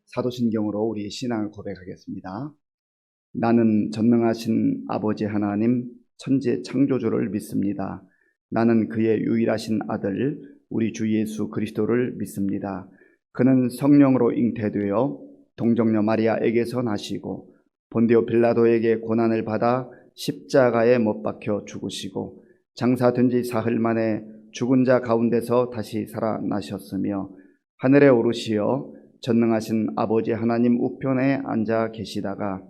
사도신경으로 우리 신앙을 고백하겠습니다. 나는 전능하신 아버지 하나님 천지 창조주를 믿습니다. 나는 그의 유일하신 아들 우리 주 예수 그리스도를 믿습니다. 그는 성령으로 잉태되어 동정녀 마리아에게서 나시고 본디오 빌라도에게 고난을 받아 십자가에 못 박혀 죽으시고 장사된 지 사흘 만에 죽은 자 가운데서 다시 살아나셨으며 하늘에 오르시어 전능하신 아버지 하나님 우편에 앉아 계시다가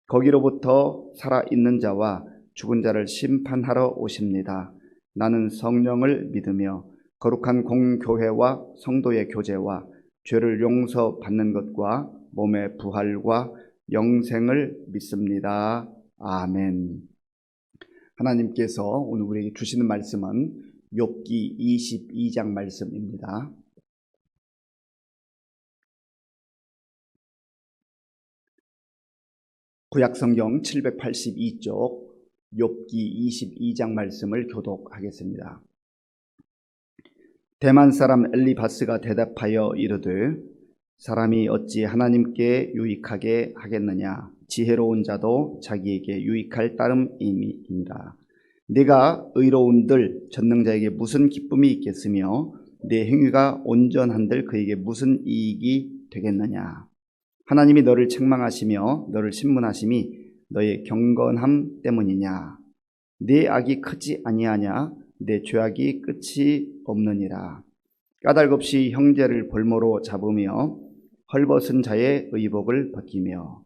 거기로부터 살아있는 자와 죽은 자를 심판하러 오십니다. 나는 성령을 믿으며 거룩한 공교회와 성도의 교제와 죄를 용서받는 것과 몸의 부활과 영생을 믿습니다. 아멘. 하나님께서 오늘 우리에게 주시는 말씀은 욥기 22장 말씀입니다. 구약성경 782쪽 욥기 22장 말씀을 교독하겠습니다. 대만 사람 엘리바스가 대답하여 이르되 사람이 어찌 하나님께 유익하게 하겠느냐. 지혜로운 자도 자기에게 유익할 따름이니라. 네가 의로운들 전능자에게 무슨 기쁨이 있겠으며 네 행위가 온전한들 그에게 무슨 이익이 되겠느냐. 하나님이 너를 책망하시며 너를 신문하심이 너의 경건함 때문이냐. 네 악이 크지 아니하냐. 내 죄악이 끝이 없느니라. 까닭없이 형제를 볼모로 잡으며 헐벗은 자의 의복을 벗기며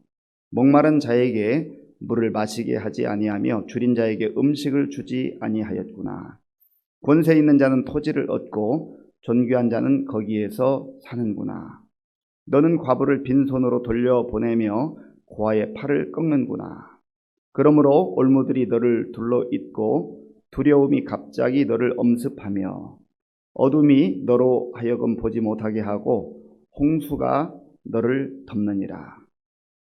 목마른 자에게 물을 마시게 하지 아니하며 줄인 자에게 음식을 주지 아니하였구나. 권세 있는 자는 토지를 얻고 존귀한 자는 거기에서 사는구나. 너는 과부를 빈손으로 돌려보내며 고아의 팔을 꺾는구나. 그러므로 올무들이 너를 둘러잇고 두려움이 갑자기 너를 엄습하며 어둠이 너로 하여금 보지 못하게 하고 홍수가 너를 덮느니라.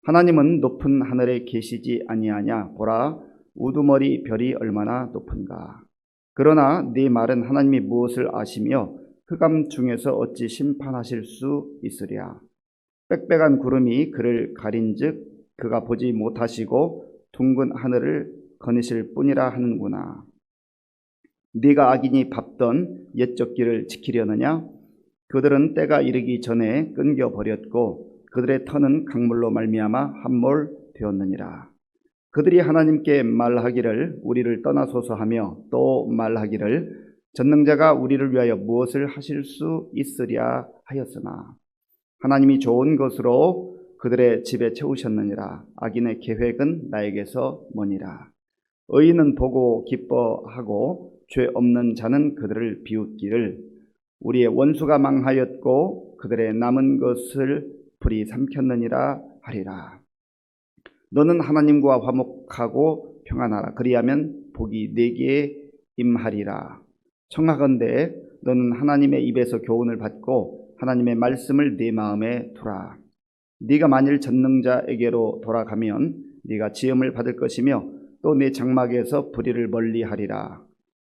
하나님은 높은 하늘에 계시지 아니하냐. 보라, 우두머리 별이 얼마나 높은가. 그러나 네 말은 하나님이 무엇을 아시며 흑암 중에서 어찌 심판하실 수 있으랴. 빽빽한 구름이 그를 가린즉 그가 보지 못하시고 둥근 하늘을 거니실 뿐이라 하는구나. 네가 악인이 밟던 옛적 길을 지키려느냐? 그들은 때가 이르기 전에 끊겨버렸고 그들의 터는 강물로 말미암아 함몰 되었느니라. 그들이 하나님께 말하기를 우리를 떠나소서 하며 또 말하기를 전능자가 우리를 위하여 무엇을 하실 수 있으랴 하였으나 하나님이 좋은 것으로 그들의 집에 채우셨느니라. 악인의 계획은 나에게서 머니라. 의인은 보고 기뻐하고 죄 없는 자는 그들을 비웃기를 우리의 원수가 망하였고 그들의 남은 것을 불이 삼켰느니라 하리라. 너는 하나님과 화목하고 평안하라. 그리하면 복이 네게 임하리라. 청하건대 너는 하나님의 입에서 교훈을 받고 하나님의 말씀을 네 마음에 두라. 네가 만일 전능자에게로 돌아가면 네가 지음을 받을 것이며 또 네 장막에서 불의를 멀리하리라.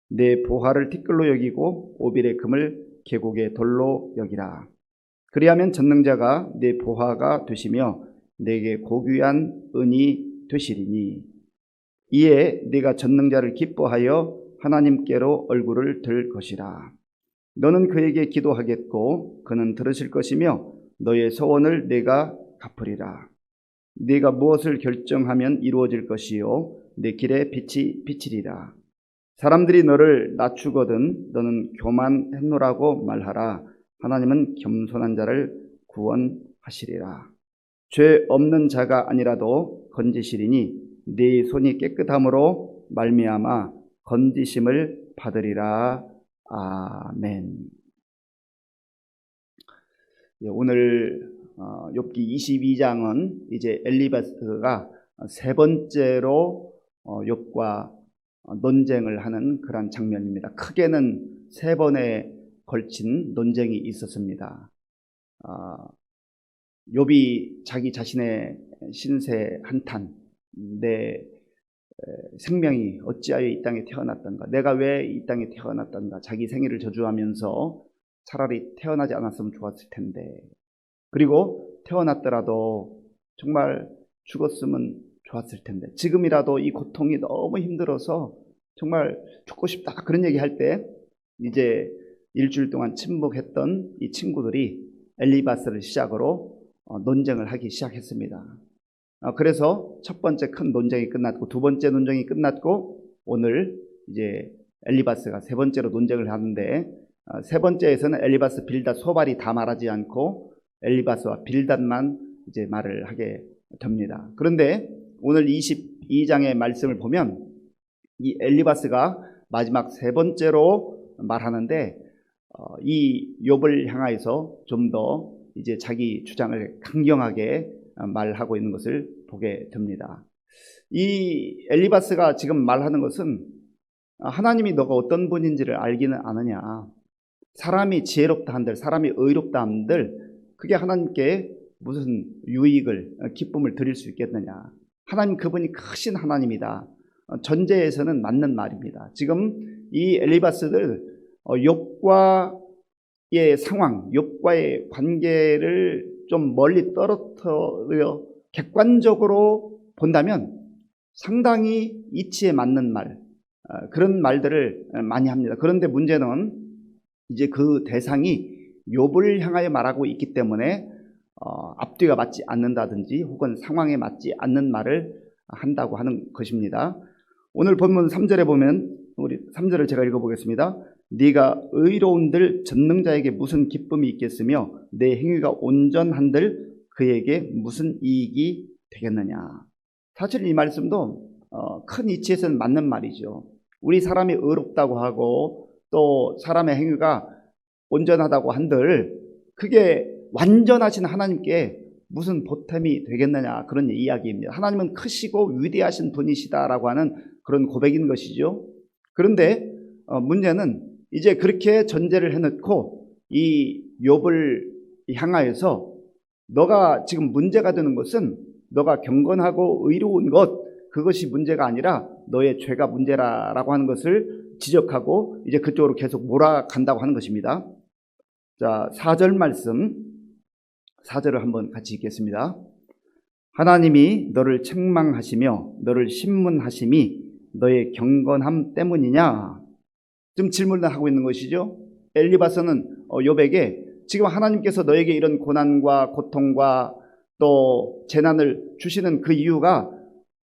내 보화를 티끌로 여기고 오빌의 금을 계곡의 돌로 여기라. 그리하면 전능자가 내 보화가 되시며 내게 고귀한 은이 되시리니 이에 네가 전능자를 기뻐하여 하나님께로 얼굴을 들 것이라. 너는 그에게 기도하겠고 그는 들으실 것이며 너의 소원을 네가 갚으리라. 네가 무엇을 결정하면 이루어질 것이요 내 길에 빛이 비치리라. 사람들이 너를 낮추거든 너는 교만했노라고 말하라. 하나님은 겸손한 자를 구원하시리라. 죄 없는 자가 아니라도 건지시리니 네 손이 깨끗함으로 말미암아 건지심을 받으리라. 아멘. 오늘 욥기 22장은 이제 엘리바스가 세 번째로 욥과 논쟁을 하는 그런 장면입니다. 크게는 세 번에 걸친 논쟁이 있었습니다. 욥이 자기 자신의 신세 한탄, 내 생명이 어찌하여 이 땅에 태어났던가, 내가 왜 이 땅에 태어났던가, 자기 생애를 저주하면서 차라리 태어나지 않았으면 좋았을 텐데, 그리고 태어났더라도 정말 죽었으면 좋았을 텐데, 지금이라도 이 고통이 너무 힘들어서 정말 죽고 싶다, 그런 얘기 할 때 이제 일주일 동안 침묵했던 이 친구들이 엘리바스를 시작으로 논쟁을 하기 시작했습니다. 그래서 첫 번째 큰 논쟁이 끝났고, 두 번째 논쟁이 끝났고, 오늘 이제 엘리바스가 세 번째로 논쟁을 하는데, 세 번째에서는 엘리바스, 빌닷, 소발이 다 말하지 않고 엘리바스와 빌닷만 이제 말을 하게 됩니다. 그런데 오늘 22장의 말씀을 보면 이 엘리바스가 마지막 세 번째로 말하는데, 이 욥을 향하여서 좀 더 이제 자기 주장을 강경하게 말하고 있는 것을 보게 됩니다. 이 엘리바스가 지금 말하는 것은 하나님이 너가 어떤 분인지를 알기는 아느냐, 사람이 지혜롭다 한들, 사람이 의롭다 한들 그게 하나님께 무슨 유익을, 기쁨을 드릴 수 있겠느냐. 하나님 그분이 크신 하나님이다. 전제에서는 맞는 말입니다. 지금 이 엘리바스들 욥과의 상황, 욥과의 관계를 좀 멀리 떨어뜨려 객관적으로 본다면 상당히 이치에 맞는 말, 그런 말들을 많이 합니다. 그런데 문제는 이제 그 대상이 욥을 향하여 말하고 있기 때문에 앞뒤가 맞지 않는다든지 혹은 상황에 맞지 않는 말을 한다고 하는 것입니다. 오늘 본문 3절에 보면, 우리 3절을 제가 읽어보겠습니다. 네가 의로운들 전능자에게 무슨 기쁨이 있겠으며 내 행위가 온전한들 그에게 무슨 이익이 되겠느냐. 사실 이 말씀도 큰 이치에서는 맞는 말이죠. 우리 사람이 의롭다고 하고 또 사람의 행위가 온전하다고 한들 그게 완전하신 하나님께 무슨 보탬이 되겠느냐, 그런 이야기입니다. 하나님은 크시고 위대하신 분이시다라고 하는 그런 고백인 것이죠. 그런데 문제는 이제 그렇게 전제를 해놓고 이 욥을 향하여서 너가 지금 문제가 되는 것은 너가 경건하고 의로운 것, 그것이 문제가 아니라 너의 죄가 문제라라고 하는 것을 지적하고 이제 그쪽으로 계속 몰아간다고 하는 것입니다. 자, 4절 말씀, 4절을 한번 같이 읽겠습니다. 하나님이 너를 책망하시며 너를 신문하심이 너의 경건함 때문이냐? 지금 질문을 하고 있는 것이죠. 엘리바스는 욥에게 지금 하나님께서 너에게 이런 고난과 고통과 또 재난을 주시는 그 이유가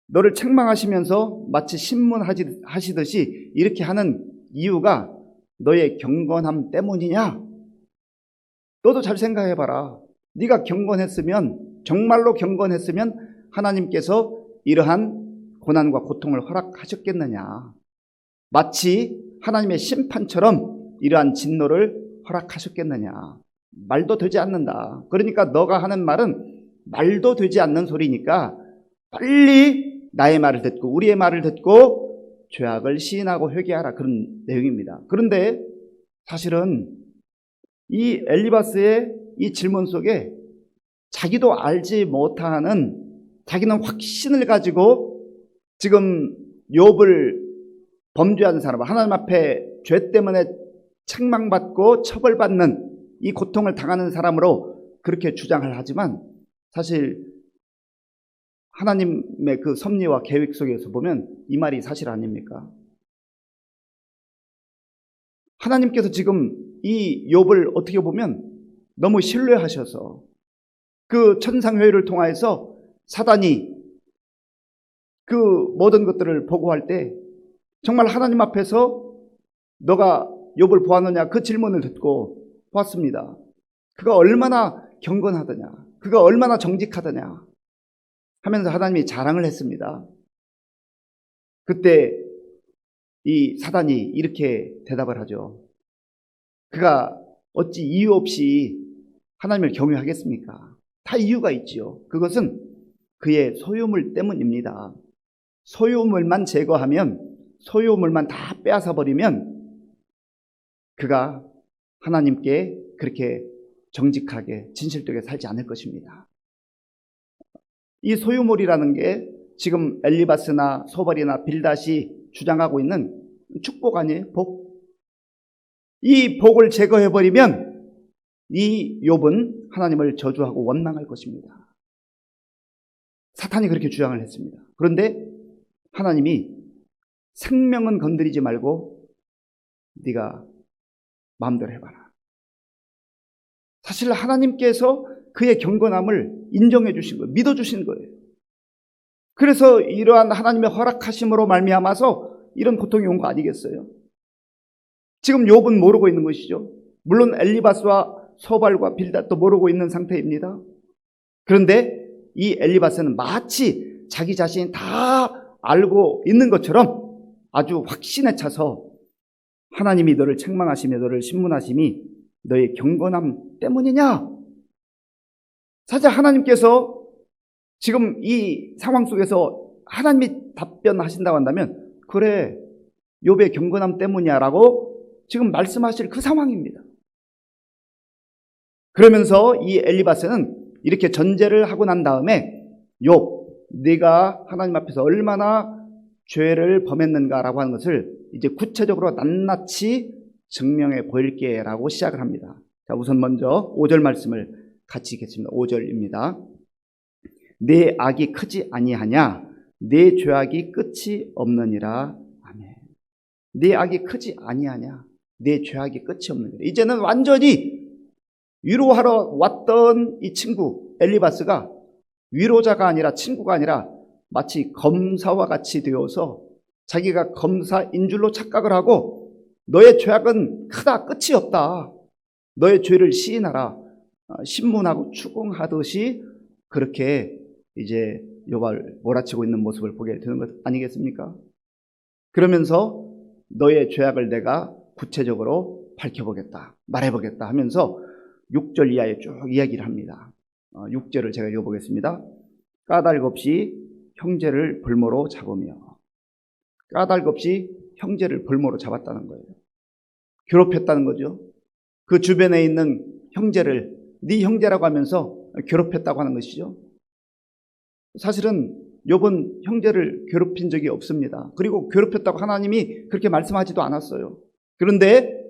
너를 책망하시면서 마치 신문하시듯이 이렇게 하는 이유가 너의 경건함 때문이냐? 너도 잘 생각해봐라. 네가 경건했으면, 정말로 경건했으면 하나님께서 이러한 고난과 고통을 허락하셨겠느냐? 마치 하나님의 심판처럼 이러한 진노를 허락하셨겠느냐? 말도 되지 않는다. 그러니까 너가 하는 말은 말도 되지 않는 소리니까 빨리 나의 말을 듣고 우리의 말을 듣고 죄악을 시인하고 회개하라, 그런 내용입니다. 그런데 사실은 이 엘리바스의 이 질문 속에 자기도 알지 못하는, 자기는 확신을 가지고 지금 욥을 범죄한 사람, 하나님 앞에 죄 때문에 책망받고 처벌받는 이 고통을 당하는 사람으로 그렇게 주장을 하지만 사실 하나님의 그 섭리와 계획 속에서 보면 이 말이 사실 아닙니까? 하나님께서 지금 이 욥을 어떻게 보면 너무 신뢰하셔서 그 천상회의를 통하여서 사단이 그 모든 것들을 보고할 때 정말 하나님 앞에서 너가 욥을 보았느냐, 그 질문을 듣고 보았습니다. 그가 얼마나 경건하더냐, 그가 얼마나 정직하더냐 하면서 하나님이 자랑을 했습니다. 그때 이 사단이 이렇게 대답을 하죠. 그가 어찌 이유 없이 하나님을 경외하겠습니까? 다 이유가 있지요. 그것은 그의 소유물 때문입니다. 소유물만 제거하면, 소유물만 다 빼앗아 버리면 그가 하나님께 그렇게 정직하게 진실되게 살지 않을 것입니다. 이 소유물이라는 게 지금 엘리바스나 소발이나 빌닷이 주장하고 있는 축복 아니에요? 복. 이 복을 제거해버리면 이 욥은 하나님을 저주하고 원망할 것입니다. 사탄이 그렇게 주장을 했습니다. 그런데 하나님이 생명은 건드리지 말고 네가 마음대로 해봐라. 사실 하나님께서 그의 경건함을 인정해 주신 거예요. 믿어 주신 거예요. 그래서 이러한 하나님의 허락하심으로 말미암아서 이런 고통이 온 거 아니겠어요? 지금 욥은 모르고 있는 것이죠. 물론 엘리바스와 소발과 빌닷도 모르고 있는 상태입니다. 그런데 이 엘리바스는 마치 자기 자신이 다 알고 있는 것처럼 아주 확신에 차서 하나님이 너를 책망하시며 너를 신문하심이 너의 경건함 때문이냐? 사실 하나님께서 지금 이 상황 속에서 하나님이 답변하신다고 한다면 그래 욥의 경건함 때문이야 라고 지금 말씀하실 그 상황입니다. 그러면서 이 엘리바스는 이렇게 전제를 하고 난 다음에 욥 네가 하나님 앞에서 얼마나 죄를 범했는가라고 하는 것을 이제 구체적으로 낱낱이 증명해 보일게 라고 시작을 합니다. 자, 우선 먼저 5절 말씀을 같이 읽겠습니다. 5절입니다. 내 악이 크지 아니하냐 내 죄악이 끝이 없느니라. 아멘. 내 악이 크지 아니하냐 내 죄악이 끝이 없느니라. 이제는 완전히 위로하러 왔던 이 친구 엘리바스가 위로자가 아니라 친구가 아니라 마치 검사와 같이 되어서 자기가 검사인 줄로 착각을 하고 너의 죄악은 크다 끝이 없다. 너의 죄를 시인하라. 신문하고 추궁하듯이 그렇게 이제 욥을 몰아치고 있는 모습을 보게 되는 것 아니겠습니까? 그러면서 너의 죄악을 내가 구체적으로 밝혀보겠다. 말해보겠다 하면서 6절 이하에 쭉 이야기를 합니다. 6절을 제가 읽어보겠습니다. 까닭 없이 형제를 볼모로 잡으며. 까닭 없이 형제를 볼모로 잡았다는 거예요. 괴롭혔다는 거죠. 그 주변에 있는 형제를 네 형제라고 하면서 괴롭혔다고 하는 것이죠. 사실은 욥은 형제를 괴롭힌 적이 없습니다. 그리고 괴롭혔다고 하나님이 그렇게 말씀하지도 않았어요. 그런데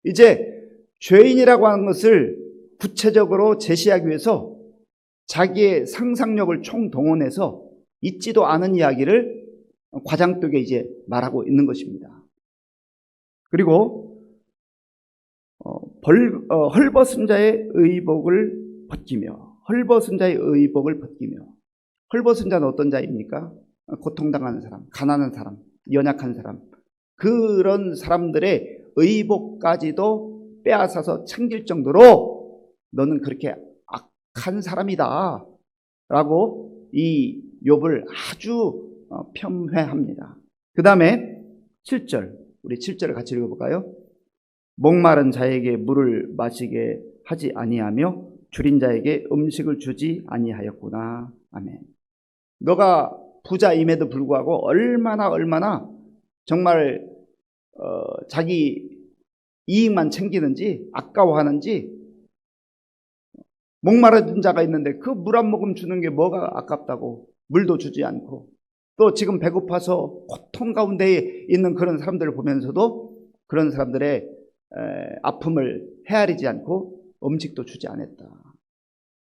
이제 죄인이라고 하는 것을 구체적으로 제시하기 위해서 자기의 상상력을 총동원해서 있지도 않은 이야기를 과장되게 이제 말하고 있는 것입니다. 그리고 헐벗은 자의 의복을 벗기며 헐벗은 자의 의복을 벗기며 헐벗은 자는 어떤 자입니까? 고통당하는 사람, 가난한 사람, 연약한 사람 그런 사람들의 의복까지도 빼앗아서 챙길 정도로 너는 그렇게 악한 사람이다 라고 이 욥을 아주 폄훼합니다. 그 다음에 7절 우리 7절을 같이 읽어볼까요? 목마른 자에게 물을 마시게 하지 아니하며 줄인 자에게 음식을 주지 아니하였구나. 아멘. 너가 부자임에도 불구하고 얼마나 정말 자기 이익만 챙기는지 아까워하는지 목마른 자가 있는데 그 물 한 모금 주는 게 뭐가 아깝다고 물도 주지 않고 또 지금 배고파서 고통 가운데 있는 그런 사람들을 보면서도 그런 사람들의 아픔을 헤아리지 않고 음식도 주지 않았다.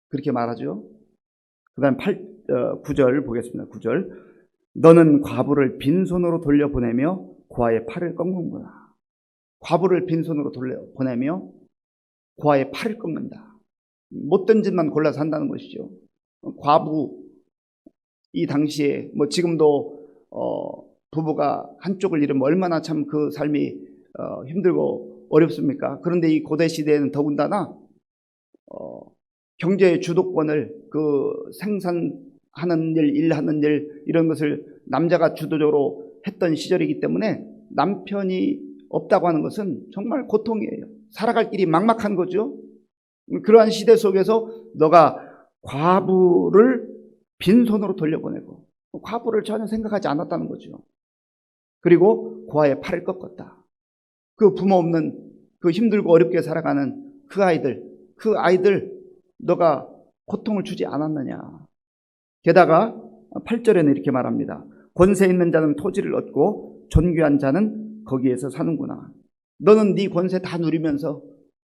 그렇게 말하죠. 그 다음 9절 보겠습니다. 9절 너는 과부를 빈손으로 돌려보내며 고아의 팔을 꺾는구나. 과부를 빈손으로 돌려보내며 고아의 팔을 꺾는다. 못된 짓만 골라서 한다는 것이죠. 과부 이 당시에 뭐 지금도 부부가 한쪽을 잃으면 얼마나 참 그 삶이 힘들고 어렵습니까? 그런데 이 고대 시대에는 더군다나 경제의 주도권을 그 생산하는 일, 일하는 일 이런 것을 남자가 주도적으로 했던 시절이기 때문에 남편이 없다고 하는 것은 정말 고통이에요. 살아갈 길이 막막한 거죠. 그러한 시대 속에서 너가 과부를 빈손으로 돌려보내고 과부를 전혀 생각하지 않았다는 거죠. 그리고 고아의 팔을 꺾었다. 그 부모 없는 그 힘들고 어렵게 살아가는 그 아이들 너가 고통을 주지 않았느냐. 게다가 8절에는 이렇게 말합니다. 권세 있는 자는 토지를 얻고 존귀한 자는 거기에서 사는구나. 너는 네 권세 다 누리면서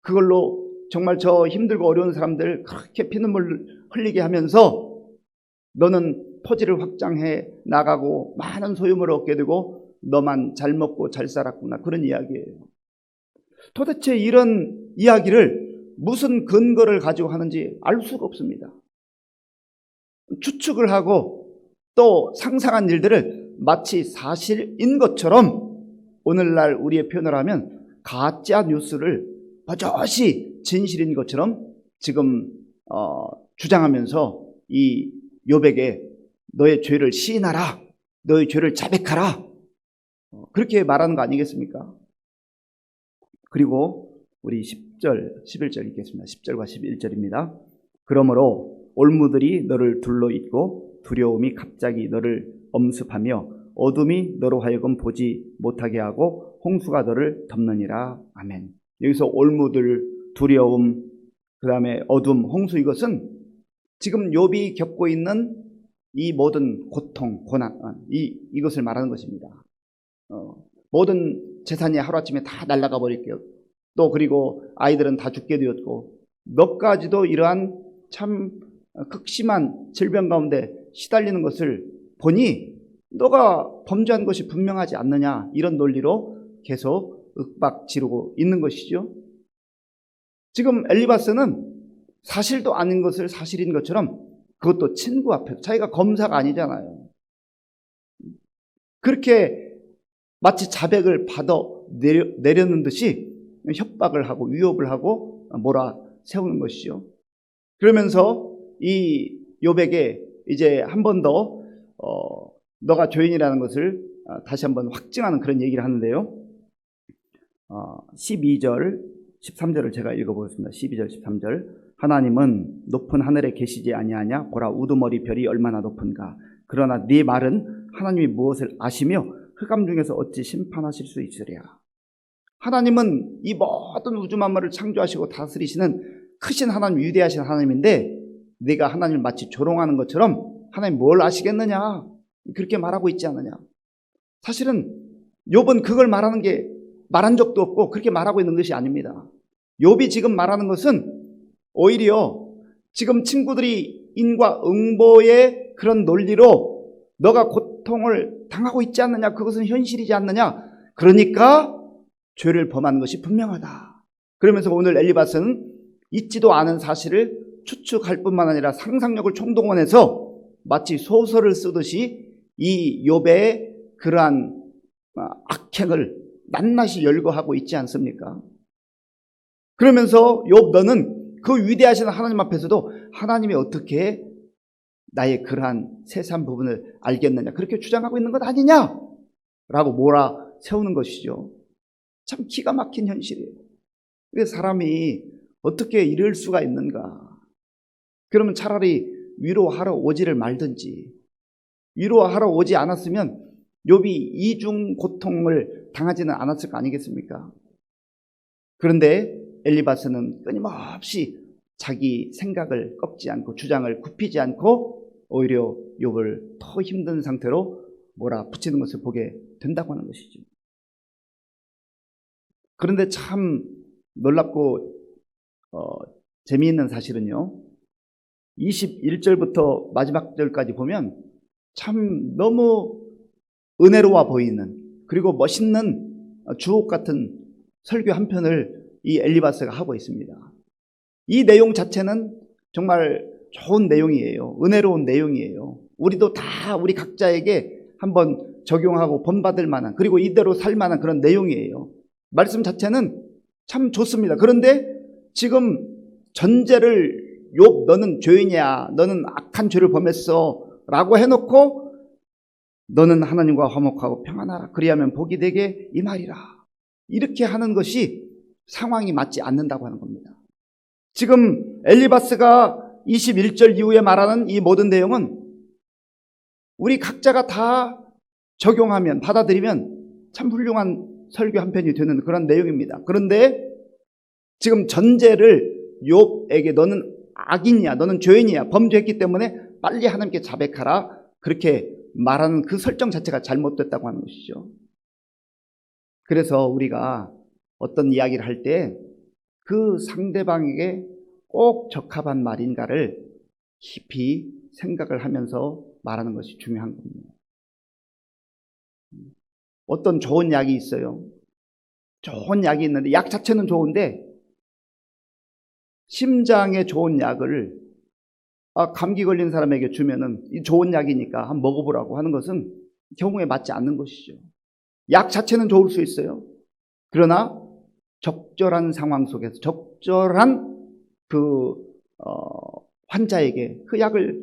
그걸로 정말 저 힘들고 어려운 사람들 그렇게 피눈물 흘리게 하면서 너는 토지를 확장해 나가고 많은 소유물을 얻게 되고 너만 잘 먹고 잘 살았구나, 그런 이야기예요. 도대체 이런 이야기를 무슨 근거를 가지고 하는지 알 수가 없습니다. 추측을 하고 또 상상한 일들을 마치 사실인 것처럼 오늘날 우리의 표현을 하면 가짜 뉴스를 버젓이 진실인 것처럼 지금 주장하면서 이 욥에게 너의 죄를 시인하라, 너의 죄를 자백하라, 그렇게 말하는 거 아니겠습니까? 그리고 우리 10절, 11절 읽겠습니다. 10절과 11절입니다. 그러므로 올무들이 너를 둘러 잇고 두려움이 갑자기 너를 엄습하며 어둠이 너로 하여금 보지 못하게 하고 홍수가 너를 덮느니라. 아멘. 여기서 올무들, 두려움, 그 다음에 어둠, 홍수, 이것은 지금 욥이 겪고 있는 이 모든 고통, 고난, 이것을 말하는 것입니다. 모든 재산이 하루아침에 다 날아가 버릴게요. 또 그리고 아이들은 다 죽게 되었고 너까지도 이러한 참 극심한 질병 가운데 시달리는 것을 보니 너가 범죄한 것이 분명하지 않느냐, 이런 논리로 계속 윽박 지르고 있는 것이죠. 지금 엘리바스는 사실도 아닌 것을 사실인 것처럼, 그것도 친구 앞에서, 자기가 검사가 아니잖아요. 그렇게 마치 자백을 받아 내려는 듯이 협박을 하고 위협을 하고 몰아 세우는 것이죠. 그러면서 이 욥에게 이제 한 번 더 너가 죄인이라는 것을 다시 한번 확증하는 그런 얘기를 하는데요. 12절, 13절을 제가 읽어보겠습니다. 12절, 13절. 하나님은 높은 하늘에 계시지 아니하냐? 보라, 우두머리 별이 얼마나 높은가? 그러나 네 말은 하나님이 무엇을 아시며 흑암 중에서 어찌 심판하실 수 있으랴? 하나님은 이 모든 우주 만물을 창조하시고 다스리시는 크신 하나님, 위대하신 하나님인데 네가 하나님을 마치 조롱하는 것처럼 하나님 뭘 아시겠느냐, 그렇게 말하고 있지 않느냐. 사실은 욥은 그걸 말한 적도 없고 그렇게 말하고 있는 것이 아닙니다. 욥이 지금 말하는 것은 오히려 지금 친구들이 인과응보의 그런 논리로 너가 고통을 당하고 있지 않느냐, 그것은 현실이지 않느냐, 그러니까 죄를 범한 것이 분명하다. 그러면서 오늘 엘리바스는 있지도 않은 사실을 추측할 뿐만 아니라 상상력을 총동원해서 마치 소설을 쓰듯이 이 욥의 그러한 악행을 낱낱이 열거하고 있지 않습니까? 그러면서 욥, 너는 그 위대하신 하나님 앞에서도 하나님이 어떻게 나의 그러한 세세한 부분을 알겠느냐, 그렇게 주장하고 있는 것 아니냐 라고 몰아 세우는 것이죠. 참 기가 막힌 현실이에요. 그래서 사람이 어떻게 이럴 수가 있는가? 그러면 차라리 위로하러 오지를 말든지, 위로하러 오지 않았으면 욥이 이중 고통을 당하지는 않았을 거 아니겠습니까? 그런데 엘리바스는 끊임없이 자기 생각을 꺾지 않고 주장을 굽히지 않고 오히려 욥을 더 힘든 상태로 몰아붙이는 것을 보게 된다고 하는 것이죠. 그런데 참 놀랍고 재미있는 사실은요, 21절부터 마지막 절까지 보면 참 너무 은혜로워 보이는, 그리고 멋있는 주옥 같은 설교 한 편을 이 엘리바스가 하고 있습니다. 이 내용 자체는 정말 좋은 내용이에요. 은혜로운 내용이에요. 우리도 다 우리 각자에게 한번 적용하고 본받을 만한, 그리고 이대로 살 만한 그런 내용이에요. 말씀 자체는 참 좋습니다. 그런데 지금 전제를 욥, 너는 죄인이야, 너는 악한 죄를 범했어 라고 해놓고 너는 하나님과 화목하고 평안하라, 그리하면 복이 되게, 이 말이라, 이렇게 하는 것이 상황이 맞지 않는다고 하는 겁니다. 지금 엘리바스가 21절 이후에 말하는 이 모든 내용은 우리 각자가 다 적용하면, 받아들이면 참 훌륭한 설교 한 편이 되는 그런 내용입니다. 그런데 지금 전제를 욥에게 너는 악인이야, 너는 죄인이야, 범죄했기 때문에 빨리 하나님께 자백하라, 그렇게 말하는 그 설정 자체가 잘못됐다고 하는 것이죠. 그래서 우리가 어떤 이야기를 할 때 그 상대방에게 꼭 적합한 말인가를 깊이 생각을 하면서 말하는 것이 중요한 겁니다. 어떤 좋은 약이 있어요. 좋은 약이 있는데 약 자체는 좋은데 심장에 좋은 약을 감기 걸린 사람에게 주면은 이 좋은 약이니까 한번 먹어보라고 하는 것은 경우에 맞지 않는 것이죠. 약 자체는 좋을 수 있어요. 그러나 적절한 상황 속에서 적절한 환자에게 그 약을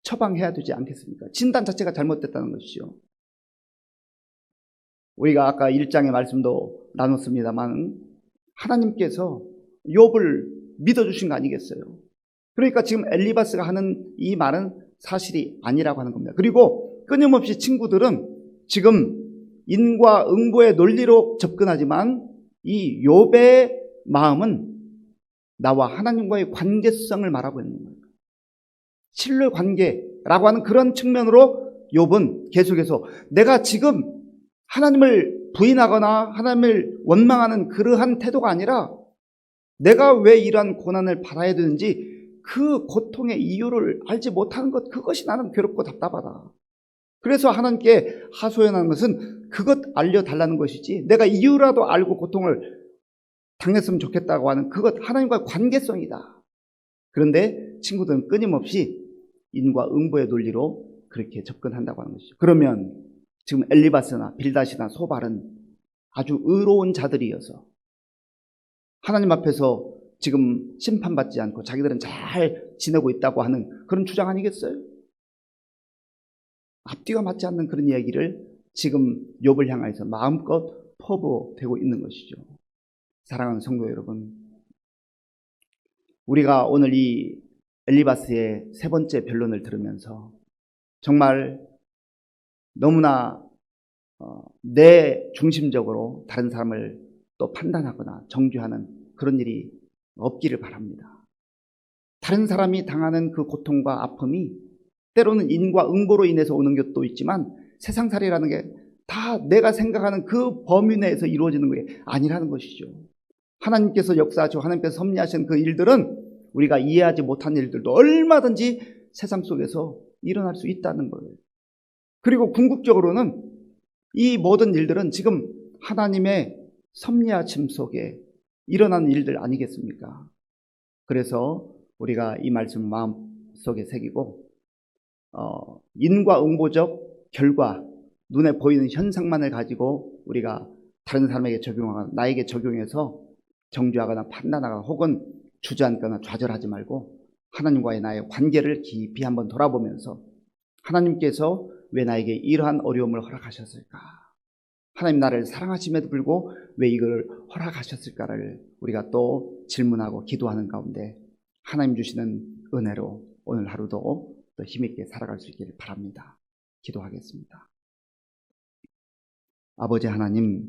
처방해야 되지 않겠습니까? 진단 자체가 잘못됐다는 것이죠. 우리가 아까 1장의 말씀도 나눴습니다만 하나님께서 욥을 믿어주신 거 아니겠어요? 그러니까 지금 엘리바스가 하는 이 말은 사실이 아니라고 하는 겁니다. 그리고 끊임없이 친구들은 지금 인과응보의 논리로 접근하지만 이 욥의 마음은 나와 하나님과의 관계성을 말하고 있는 거예요. 신뢰 관계라고 하는 그런 측면으로 욥은 계속해서 내가 지금 하나님을 부인하거나 하나님을 원망하는 그러한 태도가 아니라 내가 왜 이러한 고난을 받아야 되는지 그 고통의 이유를 알지 못하는 것, 그것이 나는 괴롭고 답답하다. 그래서 하나님께 하소연하는 것은 그것 알려달라는 것이지 내가 이유라도 알고 고통을 당했으면 좋겠다고 하는 그것 하나님과의 관계성이다. 그런데 친구들은 끊임없이 인과응보의 논리로 그렇게 접근한다고 하는 것이죠. 그러면 지금 엘리바스나 빌닷이나 소발은 아주 의로운 자들이어서 하나님 앞에서 지금 심판받지 않고 자기들은 잘 지내고 있다고 하는 그런 주장 아니겠어요? 앞뒤가 맞지 않는 그런 이야기를 지금 욥을 향해서 마음껏 퍼부어대고 있는 것이죠. 사랑하는 성도 여러분, 우리가 오늘 이 엘리바스의 세 번째 변론을 들으면서 정말 너무나 내 중심적으로 다른 사람을 또 판단하거나 정죄하는 그런 일이 없기를 바랍니다. 다른 사람이 당하는 그 고통과 아픔이 때로는 인과응보로 인해서 오는 것도 있지만 세상살이라는 게 다 내가 생각하는 그 범위 내에서 이루어지는 게 아니라는 것이죠. 하나님께서 역사하시고 하나님께서 섭리하시는 그 일들은 우리가 이해하지 못한 일들도 얼마든지 세상 속에서 일어날 수 있다는 거예요. 그리고 궁극적으로는 이 모든 일들은 지금 하나님의 섭리하심 속에 일어나는 일들 아니겠습니까? 그래서 우리가 이 말씀을 마음속에 새기고 인과응보적 결과, 눈에 보이는 현상만을 가지고 우리가 다른 사람에게 적용하거나 나에게 적용해서 정죄하거나 판단하거나 혹은 주저앉거나 좌절하지 말고 하나님과의 나의 관계를 깊이 한번 돌아보면서 하나님께서 왜 나에게 이러한 어려움을 허락하셨을까? 하나님 나를 사랑하심에도 불구하고 왜 이걸 허락하셨을까를 우리가 또 질문하고 기도하는 가운데 하나님 주시는 은혜로 오늘 하루도 더 힘있게 살아갈 수 있기를 바랍니다. 기도하겠습니다. 아버지 하나님,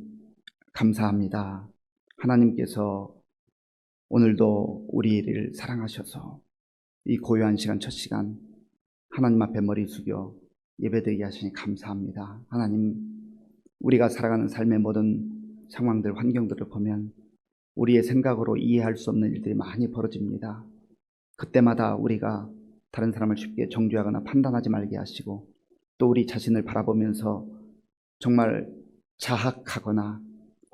감사합니다. 하나님께서 오늘도 우리를 사랑하셔서 이 고요한 시간, 첫 시간 하나님 앞에 머리 숙여 예배드리게 하시니 감사합니다. 하나님, 우리가 살아가는 삶의 모든 상황들, 환경들을 보면 우리의 생각으로 이해할 수 없는 일들이 많이 벌어집니다. 그때마다 우리가 다른 사람을 쉽게 정죄하거나 판단하지 말게 하시고 또 우리 자신을 바라보면서 정말 자학하거나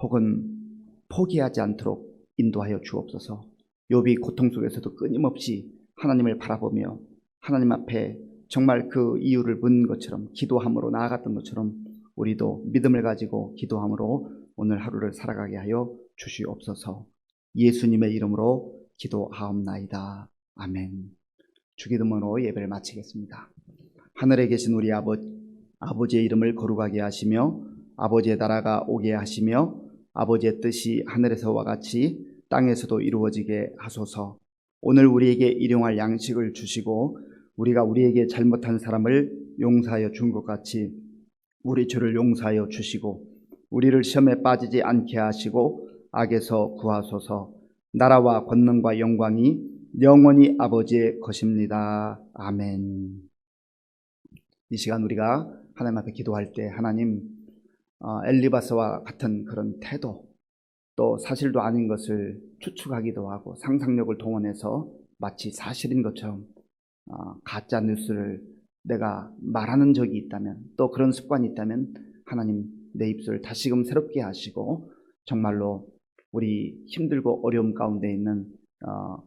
혹은 포기하지 않도록 인도하여 주옵소서. 욥이 고통 속에서도 끊임없이 하나님을 바라보며 하나님 앞에 정말 그 이유를 묻는 것처럼 기도함으로 나아갔던 것처럼 우리도 믿음을 가지고 기도함으로 오늘 하루를 살아가게 하여 주시옵소서. 예수님의 이름으로 기도하옵나이다. 아멘. 주기도문으로 예배를 마치겠습니다. 하늘에 계신 우리 아버지의 이름을 거룩하게 하시며 아버지의 나라가 오게 하시며 아버지의 뜻이 하늘에서와 같이 땅에서도 이루어지게 하소서. 오늘 우리에게 일용할 양식을 주시고 우리가 우리에게 잘못한 사람을 용서하여 준 것 같이 우리 죄를 용서하여 주시고 우리를 시험에 빠지지 않게 하시고 악에서 구하소서. 나라와 권능과 영광이 영원히 아버지의 것입니다. 아멘. 이 시간 우리가 하나님 앞에 기도할 때 하나님 엘리바스와 같은 그런 태도 또 사실도 아닌 것을 추측하기도 하고 상상력을 동원해서 마치 사실인 것처럼 가짜 뉴스를 내가 말하는 적이 있다면, 또 그런 습관이 있다면 하나님 내 입술을 다시금 새롭게 하시고 정말로 우리 힘들고 어려움 가운데 있는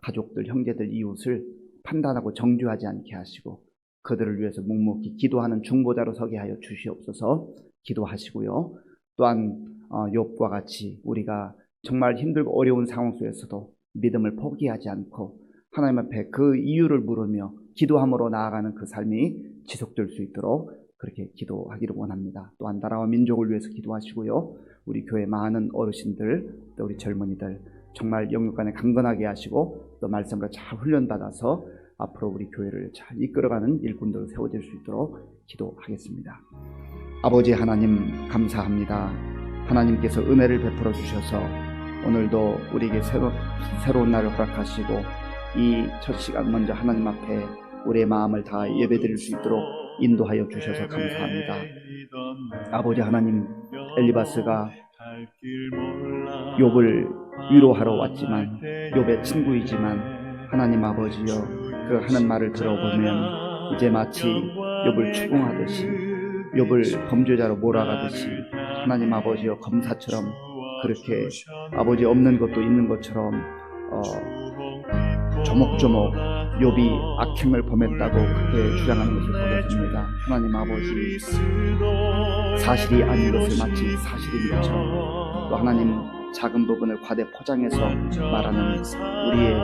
가족들, 형제들, 이웃을 판단하고 정죄하지 않게 하시고 그들을 위해서 묵묵히 기도하는 중보자로 서게 하여 주시옵소서. 기도하시고요. 또한 욥과 같이 우리가 정말 힘들고 어려운 상황 속에서도 믿음을 포기하지 않고 하나님 앞에 그 이유를 물으며 기도함으로 나아가는 그 삶이 지속될 수 있도록 그렇게 기도하기를 원합니다. 또한 나라와 민족을 위해서 기도하시고요. 우리 교회 많은 어르신들, 또 우리 젊은이들 정말 영육간에 강건하게 하시고 또 말씀으로 잘 훈련받아서 앞으로 우리 교회를 잘 이끌어가는 일꾼들로 세워질 수 있도록 기도하겠습니다. 아버지 하나님 감사합니다. 하나님께서 은혜를 베풀어 주셔서 오늘도 우리에게 새로운 날을 허락하시고 이 첫 시간 먼저 하나님 앞에 우리의 마음을 다 예배드릴 수 있도록 인도하여 주셔서 감사합니다. 아버지 하나님, 엘리바스가 욥을 위로하러 왔지만 욥의 친구이지만 하나님 아버지여 그 하는 말을 들어보면 이제 마치 욥을 추궁하듯이 욥을 범죄자로 몰아가듯이 하나님 아버지여 검사처럼 그렇게 아버지 없는 것도 있는 것처럼 조목조목 욥이 악행을 범했다고 그렇게 주장하는 것을 보게 됩니다. 하나님 아버지, 사실이 아닌 것을 마치 사실인 것처럼 또 하나님 작은 부분을 과대 포장해서 말하는 우리의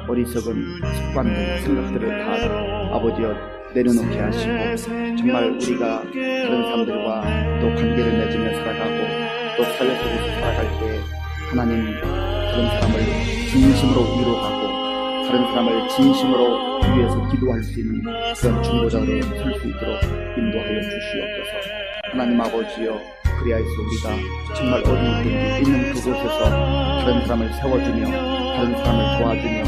어리석은 습관들, 생각들을 다 아버지여 내려놓게 하시고 정말 우리가 다른 사람들과 또 관계를 맺으며 살아가고 또 사회 속에서 살아갈 때 하나님 그런 사람을 진심으로 위로하고 다른 사람을 진심으로 위해서 기도할 수 있는 그런 중보자로 설 수 있도록 인도하여 주시옵소서. 하나님 아버지여, 그리하여서 우리가 정말 어디든지 있는 그곳에서 다른 사람을 세워주며 다른 사람을 도와주며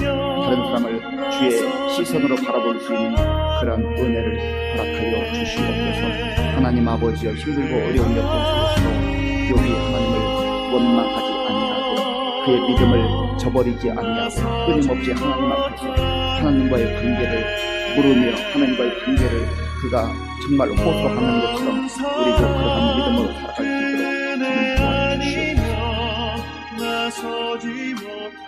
다른 사람을 주의 시선으로 바라볼 수 있는 그런 은혜를 허락하여 주시옵소서. 하나님 아버지여, 힘들고 어려운 여건 속에서도 욥이 하나님을 원망하지 아니하고 그의 믿음을 저버리지 아니하고 끊임없이 하나님 앞에서 하나님과의 관계를 물으며 하나님과의 관계를 그가 정말 호소하는 것처럼 우리도 그러한 믿음으로 살아갈 수 있도록 주님 도와주시옵소서.